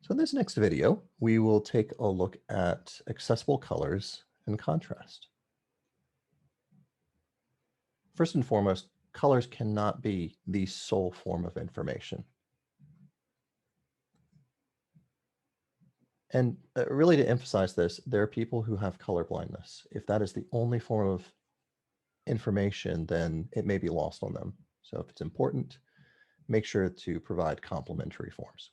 So in this next video, we will take a look at accessible colors and contrast. First and foremost, colors cannot be the sole form of information. And really to emphasize this, there are people who have color blindness. If that is the only form of information, then it may be lost on them. So if it's important, make sure to provide complementary forms.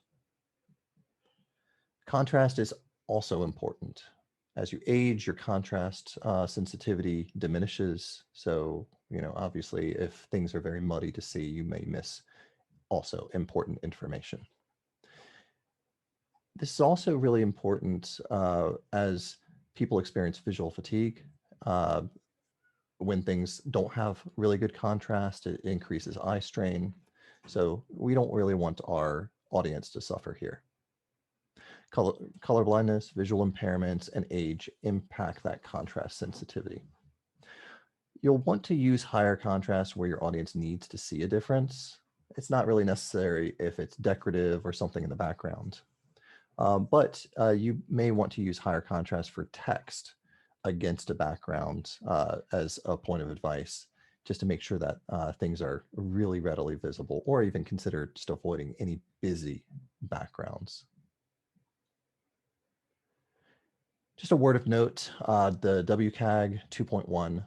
Contrast is also important. As you age, your contrast sensitivity diminishes. So, obviously, if things are very muddy to see, you may miss also important information. This is also really important as people experience visual fatigue. Uh, when things don't have really good contrast, it increases eye strain. So we don't really want our audience to suffer here. Color blindness, visual impairments, and age impact that contrast sensitivity. You'll want to use higher contrast where your audience needs to see a difference. It's not really necessary if it's decorative or something in the background. But you may want to use higher contrast for text against a background as a point of advice, just to make sure that things are really readily visible, or even consider just avoiding any busy backgrounds. Just a word of note, the WCAG 2.1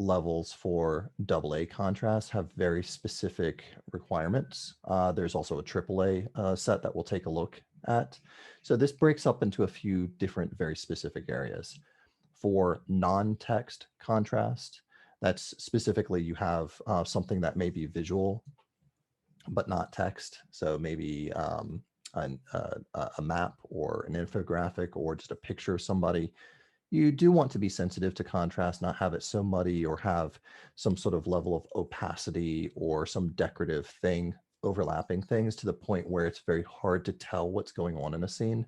levels for AA contrast have very specific requirements. There's also a AAA set that we'll take a look at. So this breaks up into a few different very specific areas. For non-text contrast, that's specifically you have something that may be visual, but not text. So maybe a map or an infographic or just a picture of somebody. You do want to be sensitive to contrast, not have it so muddy or have some sort of level of opacity or some decorative thing overlapping things to the point where it's very hard to tell what's going on in a scene.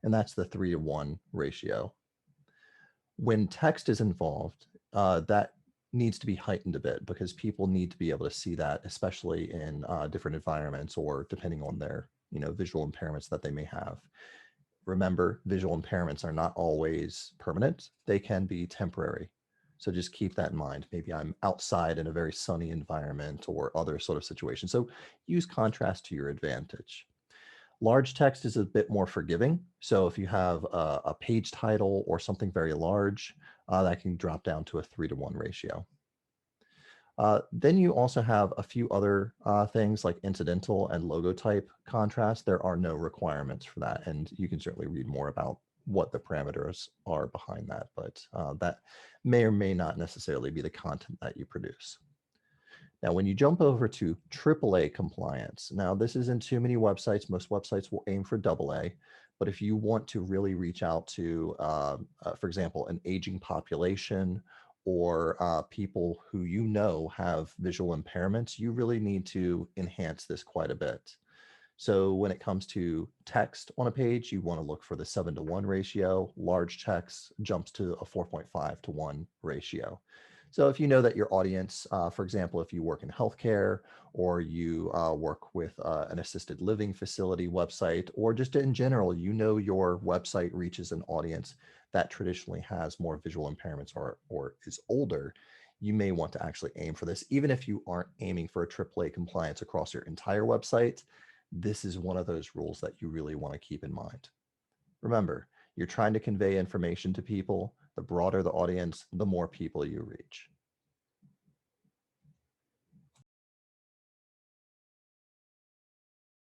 And that's the 3:1 ratio. When text is involved, that needs to be heightened a bit because people need to be able to see that, especially in different environments or depending on their visual impairments that they may have. Remember, visual impairments are not always permanent. They can be temporary. So just keep that in mind. Maybe I'm outside in a very sunny environment or other sort of situation. So use contrast to your advantage. Large text is a bit more forgiving. So if you have a page title or something very large, that can drop down to a 3:1 ratio. Then you also have a few other things like incidental and logo type contrast. There are no requirements for that, and you can certainly read more about what the parameters are behind that, but that may or may not necessarily be the content that you produce. Now, when you jump over to AAA compliance, now this isn't too many websites. Most websites will aim for AA, but if you want to really reach out to, for example, an aging population or people who have visual impairments, you really need to enhance this quite a bit. So when it comes to text on a page, you want to look for the 7:1 ratio. Large text jumps to a 4.5:1 ratio. So if you know that your audience, for example, if you work in healthcare or you work with an assisted living facility website, or just in general, your website reaches an audience that traditionally has more visual impairments or is older, you may want to actually aim for this. Even if you aren't aiming for a AAA compliance across your entire website, this is one of those rules that you really want to keep in mind. Remember, you're trying to convey information to people. The broader the audience, the more people you reach.